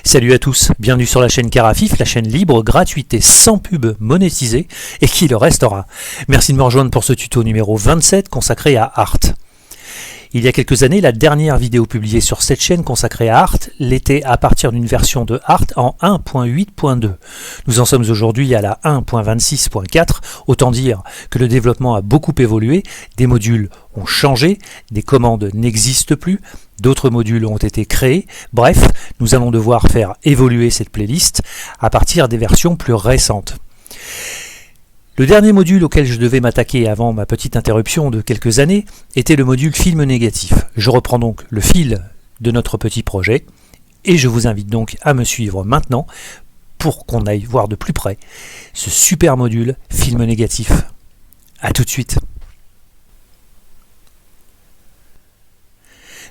Salut à tous, bienvenue sur la chaîne Carafif, la chaîne libre, gratuite et sans pub monétisée, et qui le restera. Merci de me rejoindre pour ce tuto numéro 27 consacré à Art. Il y a quelques années, la dernière vidéo publiée sur cette chaîne consacrée à Art l'était à partir d'une version de Art en 1.8.2. Nous en sommes aujourd'hui à la 1.26.4, autant dire que le développement a beaucoup évolué, des modules ont changé, des commandes n'existent plus, d'autres modules ont été créés, bref, nous allons devoir faire évoluer cette playlist à partir des versions plus récentes. Le dernier module auquel je devais m'attaquer avant ma petite interruption de quelques années était le module film négatif. Je reprends donc le fil de notre petit projet et je vous invite donc à me suivre maintenant pour qu'on aille voir de plus près ce super module film négatif. A tout de suite.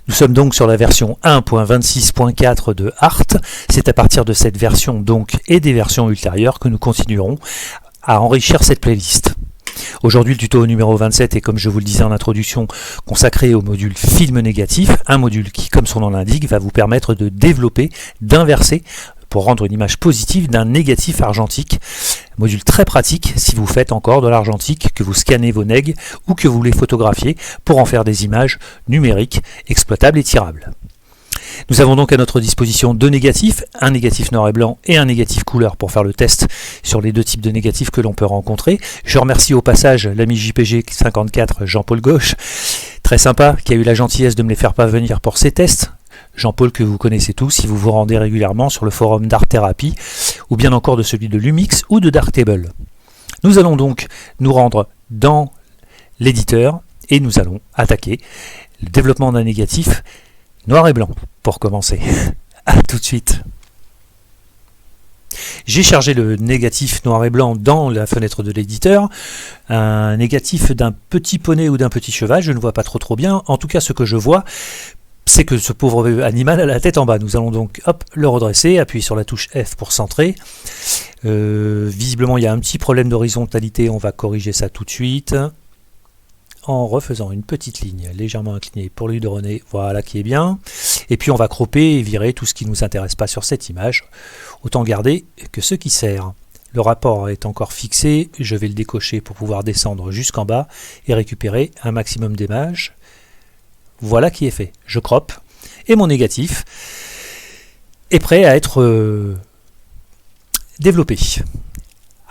Nous sommes donc sur la version 1.26.4 de Art. C'est à partir de cette version donc et des versions ultérieures que nous continuerons à enrichir cette playlist. Aujourd'hui, le tuto numéro 27 est, comme je vous le disais en introduction, consacré au module film négatif, un module qui, comme son nom l'indique, va vous permettre de développer, d'inverser, pour rendre une image positive d'un négatif argentique. Module très pratique si vous faites encore de l'argentique, que vous scannez vos nègres ou que vous les photographiez pour en faire des images numériques, exploitables et tirables. Nous avons donc à notre disposition deux négatifs, un négatif noir et blanc et un négatif couleur pour faire le test sur les deux types de négatifs que l'on peut rencontrer. Je remercie au passage l'ami JPG54 Jean-Paul Gauche, très sympa, qui a eu la gentillesse de me les faire parvenir pour ces tests. Jean-Paul que vous connaissez tous si vous vous rendez régulièrement sur le forum d'Art Thérapie ou bien encore de celui de Lumix ou de Darktable. Nous allons donc nous rendre dans l'éditeur et nous allons attaquer le développement d'un négatif noir et blanc, pour commencer. A tout de suite. J'ai chargé le négatif noir et blanc dans la fenêtre de l'éditeur. Un négatif d'un petit poney ou d'un petit cheval, je ne vois pas trop bien. En tout cas, ce que je vois, c'est que ce pauvre animal a la tête en bas. Nous allons donc le redresser, appuyer sur la touche F pour centrer. Visiblement, il y a un petit problème d'horizontalité, on va corriger ça tout de suite. En refaisant une petite ligne légèrement inclinée pour lui donner, voilà qui est bien. Et puis on va cropper et virer tout ce qui ne nous intéresse pas sur cette image. Autant garder que ce qui sert. Le rapport est encore fixé, je vais le décocher pour pouvoir descendre jusqu'en bas et récupérer un maximum d'images. Voilà qui est fait. Je croppe et mon négatif est prêt à être développé.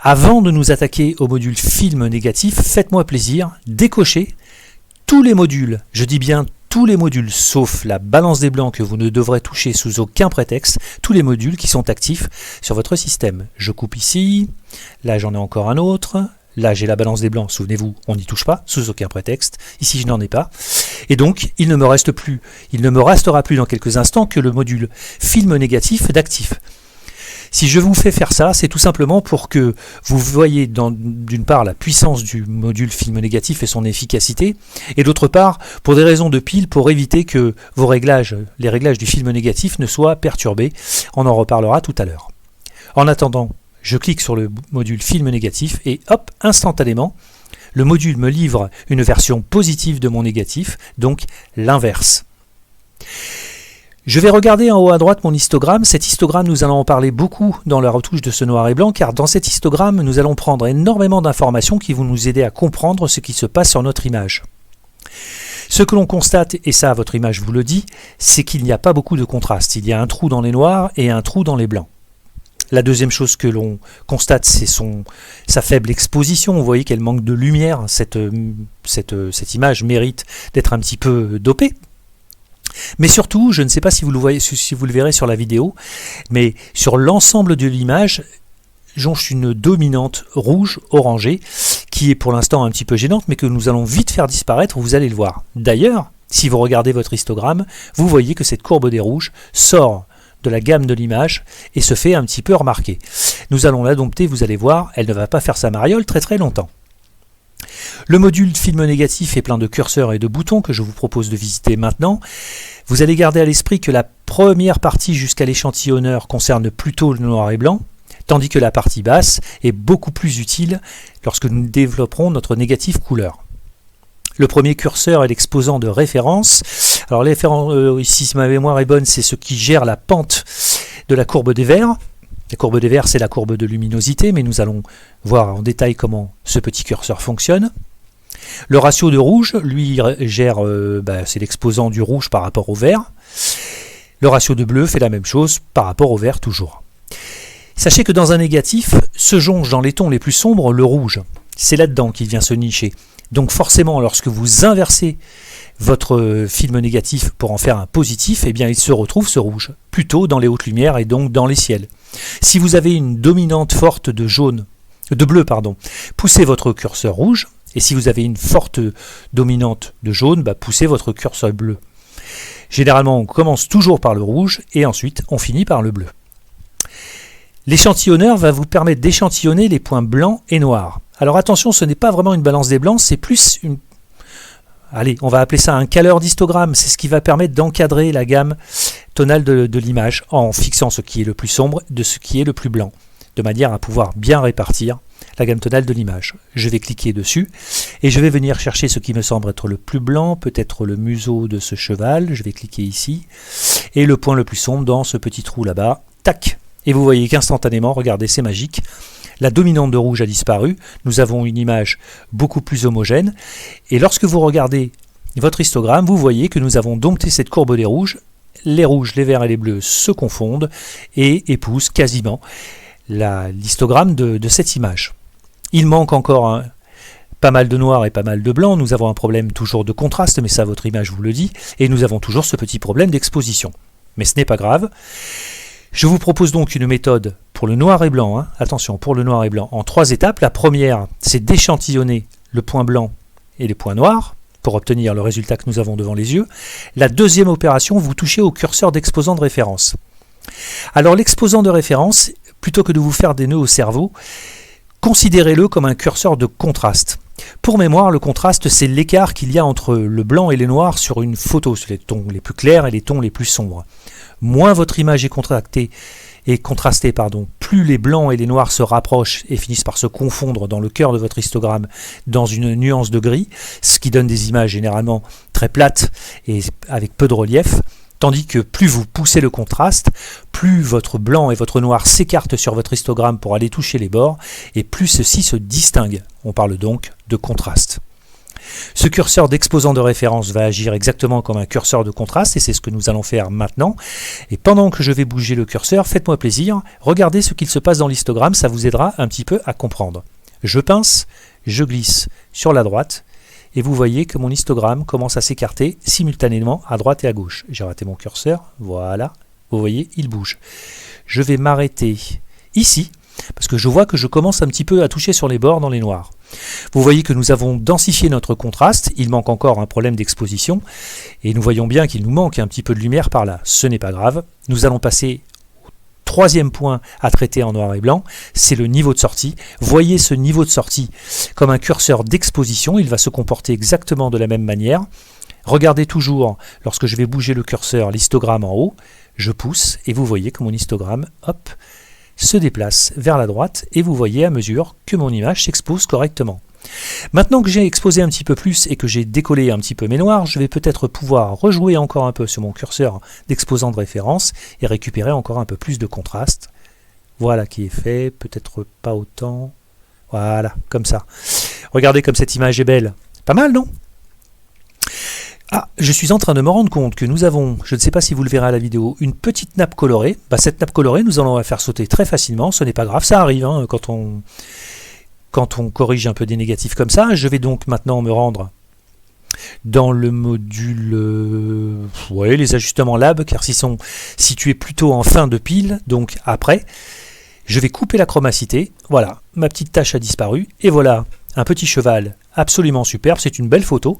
Avant de nous attaquer au module film négatif, faites-moi plaisir, décochez tous les modules, je dis bien tous les modules, sauf la balance des blancs que vous ne devrez toucher sous aucun prétexte, tous les modules qui sont actifs sur votre système. Je coupe ici, là j'en ai encore un autre, là j'ai la balance des blancs, souvenez-vous, on n'y touche pas, sous aucun prétexte, ici je n'en ai pas. Et donc il ne me restera plus dans quelques instants que le module film négatif d'actif. Si je vous fais faire ça, c'est tout simplement pour que vous voyez d'une part la puissance du module film négatif et son efficacité, et d'autre part, pour des raisons de pile, pour éviter que les réglages du film négatif ne soient perturbés. On en reparlera tout à l'heure. En attendant, je clique sur le module film négatif et hop, instantanément, le module me livre une version positive de mon négatif, donc l'inverse. Je vais regarder en haut à droite mon histogramme. Cet histogramme, nous allons en parler beaucoup dans la retouche de ce noir et blanc, car dans cet histogramme, nous allons prendre énormément d'informations qui vont nous aider à comprendre ce qui se passe sur notre image. Ce que l'on constate, et ça votre image vous le dit, c'est qu'il n'y a pas beaucoup de contraste. Il y a un trou dans les noirs et un trou dans les blancs. La deuxième chose que l'on constate, c'est sa faible exposition. Vous voyez qu'elle manque de lumière. Cette image mérite d'être un petit peu dopée. Mais surtout, je ne sais pas si vous le verrez sur la vidéo, mais sur l'ensemble de l'image, jonche une dominante rouge orangée qui est pour l'instant un petit peu gênante, mais que nous allons vite faire disparaître, vous allez le voir. D'ailleurs, si vous regardez votre histogramme, vous voyez que cette courbe des rouges sort de la gamme de l'image et se fait un petit peu remarquer. Nous allons l'adopter, vous allez voir, elle ne va pas faire sa mariole très longtemps. Le module film négatif est plein de curseurs et de boutons que je vous propose de visiter maintenant. Vous allez garder à l'esprit que la première partie jusqu'à l'échantillonneur concerne plutôt le noir et blanc, tandis que la partie basse est beaucoup plus utile lorsque nous développerons notre négatif couleur. Le premier curseur est l'exposant de référence. Alors ici, si ma mémoire est bonne, c'est ce qui gère la pente de la courbe des verres. La courbe des verres, c'est la courbe de luminosité, mais nous allons voir en détail comment ce petit curseur fonctionne. Le ratio de rouge, lui, gère, c'est l'exposant du rouge par rapport au vert. Le ratio de bleu fait la même chose par rapport au vert toujours. Sachez que dans un négatif, se jonge dans les tons les plus sombres le rouge. C'est là-dedans qu'il vient se nicher. Donc forcément, lorsque vous inversez votre film négatif pour en faire un positif, eh bien il se retrouve ce rouge, plutôt dans les hautes lumières et donc dans les ciels. Si vous avez une dominante forte de bleu, poussez votre curseur rouge, et si vous avez une forte dominante de jaune, poussez votre curseur bleu. Généralement, on commence toujours par le rouge, et ensuite on finit par le bleu. L'échantillonneur va vous permettre d'échantillonner les points blancs et noirs. Alors attention, ce n'est pas vraiment une balance des blancs, c'est plus une... Allez, on va appeler ça un caleur d'histogramme. C'est ce qui va permettre d'encadrer la gamme tonale de l'image en fixant ce qui est le plus sombre de ce qui est le plus blanc, de manière à pouvoir bien répartir la gamme tonale de l'image. Je vais cliquer dessus et je vais venir chercher ce qui me semble être le plus blanc, peut-être le museau de ce cheval. Je vais cliquer ici et le point le plus sombre dans ce petit trou là-bas. Tac! Et vous voyez qu'instantanément, regardez, c'est magique. La dominante de rouge a disparu, nous avons une image beaucoup plus homogène, et lorsque vous regardez votre histogramme, vous voyez que nous avons dompté cette courbe des rouges, les verts et les bleus se confondent et épousent quasiment l'histogramme de cette image. Il manque encore pas mal de noir et pas mal de blanc, nous avons un problème toujours de contraste, mais ça votre image vous le dit, et nous avons toujours ce petit problème d'exposition. Mais ce n'est pas grave. Je vous propose donc une méthode pour le noir et blanc, attention, pour le noir et blanc, en 3 étapes. La première, c'est d'échantillonner le point blanc et les points noirs pour obtenir le résultat que nous avons devant les yeux. La deuxième opération, vous touchez au curseur d'exposant de référence. Alors l'exposant de référence, plutôt que de vous faire des nœuds au cerveau, considérez-le comme un curseur de contraste. Pour mémoire, le contraste, c'est l'écart qu'il y a entre le blanc et les noirs sur une photo, sur les tons les plus clairs et les tons les plus sombres. Moins votre image est contrastée, plus les blancs et les noirs se rapprochent et finissent par se confondre dans le cœur de votre histogramme dans une nuance de gris, ce qui donne des images généralement très plates et avec peu de relief, tandis que plus vous poussez le contraste, plus votre blanc et votre noir s'écartent sur votre histogramme pour aller toucher les bords, et plus ceux-ci se distinguent. On parle donc de contraste. Ce curseur d'exposant de référence va agir exactement comme un curseur de contraste, et c'est ce que nous allons faire maintenant. Et pendant que je vais bouger le curseur, faites-moi plaisir, regardez ce qu'il se passe dans l'histogramme, ça vous aidera un petit peu à comprendre. Je pince, je glisse sur la droite, et vous voyez que mon histogramme commence à s'écarter simultanément à droite et à gauche. J'ai raté mon curseur, voilà, vous voyez, il bouge. Je vais m'arrêter ici, parce que je vois que je commence un petit peu à toucher sur les bords dans les noirs. Vous voyez que nous avons densifié notre contraste, il manque encore un problème d'exposition, et nous voyons bien qu'il nous manque un petit peu de lumière par là. Ce n'est pas grave, nous allons passer au troisième point à traiter en noir et blanc, c'est le niveau de sortie. Voyez ce niveau de sortie comme un curseur d'exposition, il va se comporter exactement de la même manière. Regardez toujours, lorsque je vais bouger le curseur, l'histogramme en haut, je pousse, et vous voyez que mon histogramme, hop, se déplace vers la droite et vous voyez à mesure que mon image s'expose correctement. Maintenant que j'ai exposé un petit peu plus et que j'ai décollé un petit peu mes noirs, je vais peut-être pouvoir rejouer encore un peu sur mon curseur d'exposant de référence et récupérer encore un peu plus de contraste. Voilà qui est fait, peut-être pas autant. Voilà, comme ça. Regardez comme cette image est belle. Pas mal, non ? Ah, je suis en train de me rendre compte que nous avons, je ne sais pas si vous le verrez à la vidéo, une petite nappe colorée. Cette nappe colorée, nous allons la faire sauter très facilement, ce n'est pas grave, ça arrive quand on corrige un peu des négatifs comme ça. Je vais donc maintenant me rendre dans le module, les ajustements lab, car ils sont situés plutôt en fin de pile, donc après. Je vais couper la chromacité, voilà, ma petite tache a disparu, et voilà, un petit cheval absolument superbe, c'est une belle photo.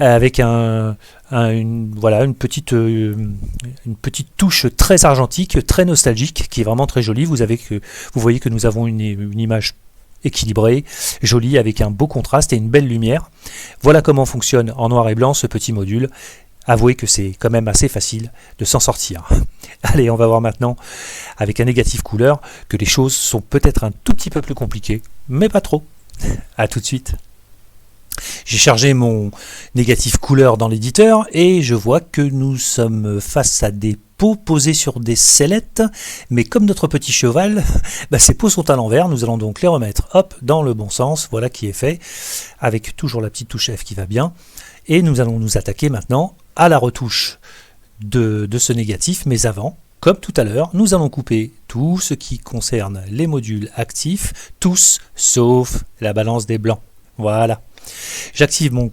Avec une petite touche très argentique, très nostalgique, qui est vraiment très jolie. Vous voyez que nous avons une image équilibrée, jolie, avec un beau contraste et une belle lumière. Voilà comment fonctionne en noir et blanc ce petit module. Avouez que c'est quand même assez facile de s'en sortir. Allez, on va voir maintenant, avec un négatif couleur, que les choses sont peut-être un tout petit peu plus compliquées, mais pas trop. A tout de suite. J'ai chargé mon négatif couleur dans l'éditeur et je vois que nous sommes face à des pots posés sur des sellettes, mais comme notre petit cheval, ces pots sont à l'envers, nous allons donc les remettre hop, dans le bon sens, voilà qui est fait, avec toujours la petite touche F qui va bien, et nous allons nous attaquer maintenant à la retouche de ce négatif, mais avant, comme tout à l'heure, nous allons couper tout ce qui concerne les modules actifs, tous sauf la balance des blancs, voilà. J'active mon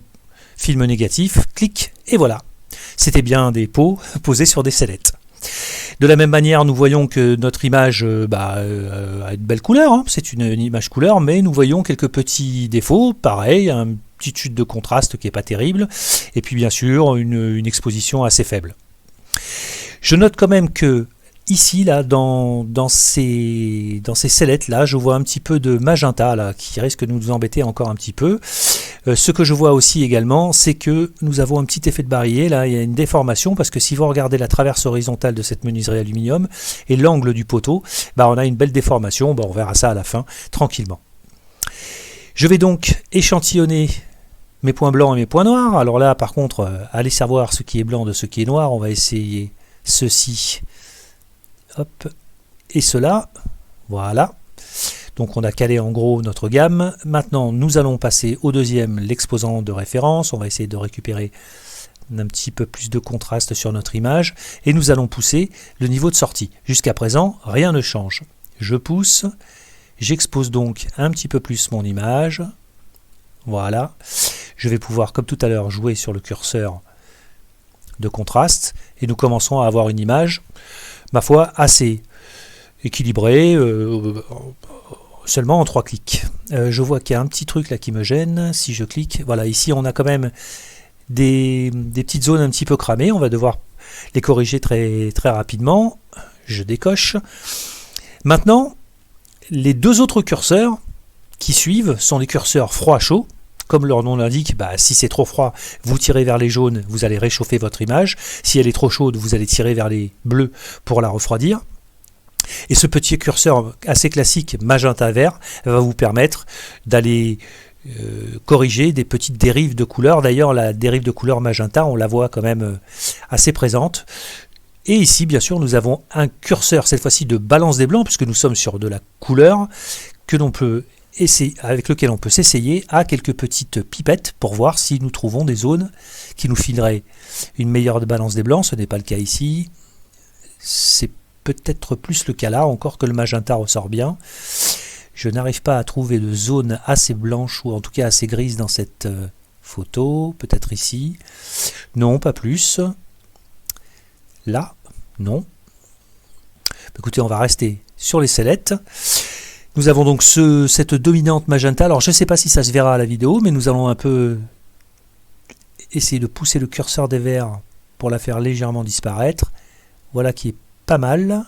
film négatif, clic, et voilà. C'était bien des pots posés sur des sellettes. De la même manière, nous voyons que notre image a une belle couleur, hein. C'est une image couleur, mais nous voyons quelques petits défauts, pareil, une petite chute de contraste qui n'est pas terrible, et puis bien sûr une exposition assez faible. Je note quand même que ici, là, dans ces sellettes là, je vois un petit peu de magenta là, qui risque de nous embêter encore un petit peu. Ce que je vois aussi également, c'est que nous avons un petit effet de barillet, là, il y a une déformation, parce que si vous regardez la traverse horizontale de cette menuiserie aluminium et l'angle du poteau, on a une belle déformation, on verra ça à la fin, tranquillement. Je vais donc échantillonner mes points blancs et mes points noirs. Alors là, par contre, allez savoir ce qui est blanc de ce qui est noir, on va essayer ceci, hop, et cela, voilà. Donc on a calé en gros notre gamme. Maintenant nous allons passer au deuxième, l'exposant de référence. On va essayer de récupérer un petit peu plus de contraste sur notre image. Et nous allons pousser le niveau de sortie. Jusqu'à présent, rien ne change. Je pousse, j'expose donc un petit peu plus mon image. Voilà. Je vais pouvoir, comme tout à l'heure, jouer sur le curseur de contraste. Et nous commençons à avoir une image, ma foi, assez équilibrée, seulement en 3 clics. Je vois qu'il y a un petit truc là qui me gêne. Si je clique, voilà, ici on a quand même des petites zones un petit peu cramées. On va devoir les corriger très, très rapidement. Je décoche. Maintenant, les deux autres curseurs qui suivent sont les curseurs froid-chaud. Comme leur nom l'indique, si c'est trop froid, vous tirez vers les jaunes, vous allez réchauffer votre image. Si elle est trop chaude, vous allez tirer vers les bleus pour la refroidir. Et ce petit curseur assez classique magenta vert va vous permettre d'aller corriger des petites dérives de couleur. D'ailleurs, la dérive de couleur magenta, on la voit quand même assez présente. Et ici, bien sûr, nous avons un curseur, cette fois-ci de balance des blancs, puisque nous sommes sur de la couleur que l'on peut avec lequel on peut s'essayer à quelques petites pipettes pour voir si nous trouvons des zones qui nous fileraient une meilleure balance des blancs. Ce n'est pas le cas ici. C'est peut-être plus le cas là, encore que le magenta ressort bien. Je n'arrive pas à trouver de zone assez blanche ou en tout cas assez grise dans cette photo. Peut-être ici. Non, pas plus. Là, non. Écoutez, on va rester sur les sellettes. Nous avons donc cette dominante magenta. Alors je ne sais pas si ça se verra à la vidéo, mais nous allons un peu essayer de pousser le curseur des verts pour la faire légèrement disparaître. Voilà qui est pas mal.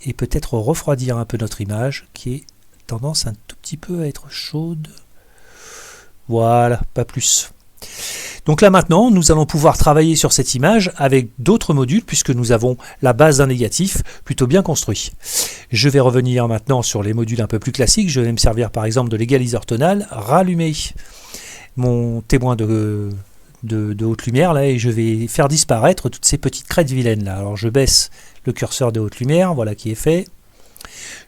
Et peut-être refroidir un peu notre image qui est tendance un tout petit peu à être chaude. Voilà, pas plus. Donc là maintenant, nous allons pouvoir travailler sur cette image avec d'autres modules puisque nous avons la base d'un négatif plutôt bien construit. Je vais revenir maintenant sur les modules un peu plus classiques. Je vais me servir par exemple de l'égaliseur tonal, rallumer mon témoin de haute lumière là et je vais faire disparaître toutes ces petites crêtes vilaines là. Alors je baisse le curseur de haute lumière, voilà qui est fait.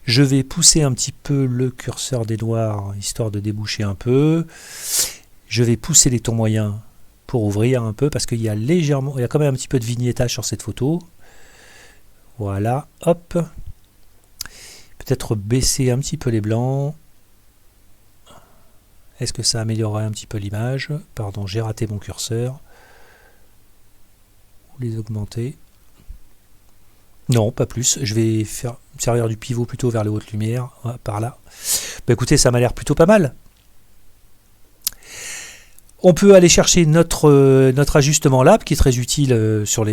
Je vais pousser un petit peu le curseur des noirs histoire de déboucher un peu. Je vais pousser les tons moyens pour ouvrir un peu parce qu'il y a quand même un petit peu de vignettage sur cette photo. Voilà, hop. Peut-être baisser un petit peu les blancs. Est-ce que ça améliorerait un petit peu l'image? Pardon, j'ai raté mon curseur. Ou les augmenter. Non, pas plus. Je vais me servir du pivot plutôt vers les hautes lumières, par là. Écoutez, ça m'a l'air plutôt pas mal. On peut aller chercher notre ajustement lab qui est très utile sur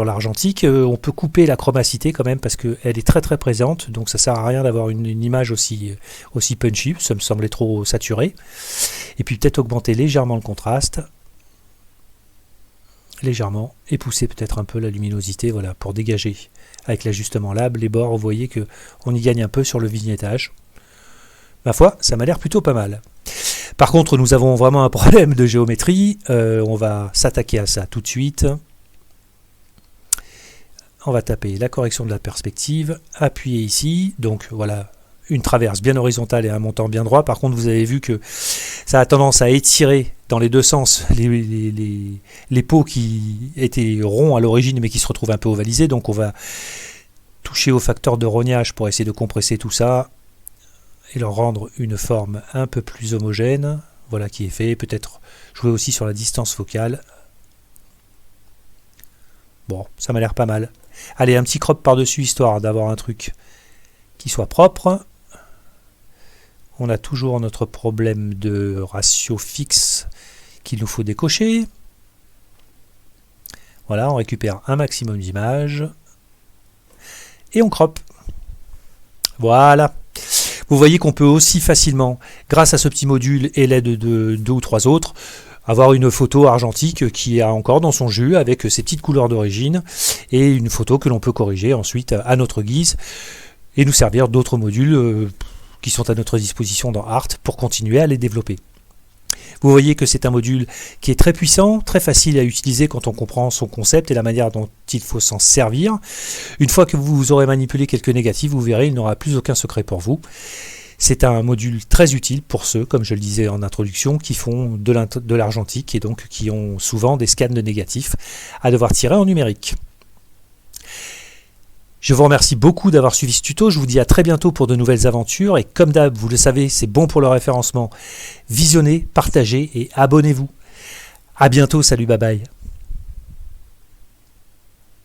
l'argentique. On peut couper la chromacité quand même parce qu'elle est très très présente. Donc ça sert à rien d'avoir une image aussi punchy. Ça me semblait trop saturé. Et puis peut-être augmenter légèrement le contraste. Légèrement. Et pousser peut-être un peu la luminosité. Voilà, pour dégager avec l'ajustement lab les bords. Vous voyez qu'on y gagne un peu sur le vignettage. Ma foi, ça m'a l'air plutôt pas mal. Par contre, nous avons vraiment un problème de géométrie. On va s'attaquer à ça tout de suite. On va taper la correction de la perspective, appuyer ici. Donc voilà, une traverse bien horizontale et un montant bien droit. Par contre, vous avez vu que ça a tendance à étirer dans les deux sens les pots qui étaient ronds à l'origine mais qui se retrouvent un peu ovalisés. Donc on va toucher au facteur de rognage pour essayer de compresser tout ça et leur rendre une forme un peu plus homogène. Voilà qui est fait. Peut-être jouer aussi sur la distance focale. Bon, ça m'a l'air pas mal. Allez, un petit crop par-dessus, histoire d'avoir un truc qui soit propre. On a toujours notre problème de ratio fixe qu'il nous faut décocher. Voilà, on récupère un maximum d'images. Et on crop. Voilà. Vous voyez qu'on peut aussi facilement, grâce à ce petit module et l'aide de 2 ou 3 autres, avoir une photo argentique qui est encore dans son jus avec ses petites couleurs d'origine et une photo que l'on peut corriger ensuite à notre guise et nous servir d'autres modules qui sont à notre disposition dans Art pour continuer à les développer. Vous voyez que c'est un module qui est très puissant, très facile à utiliser quand on comprend son concept et la manière dont il faut s'en servir. Une fois que vous aurez manipulé quelques négatifs, vous verrez, il n'aura plus aucun secret pour vous. C'est un module très utile pour ceux, comme je le disais en introduction, qui font de l'argentique et donc qui ont souvent des scans de négatifs à devoir tirer en numérique. Je vous remercie beaucoup d'avoir suivi ce tuto, je vous dis à très bientôt pour de nouvelles aventures et comme d'hab, vous le savez, c'est bon pour le référencement. Visionnez, partagez et abonnez-vous. À bientôt, salut, bye bye.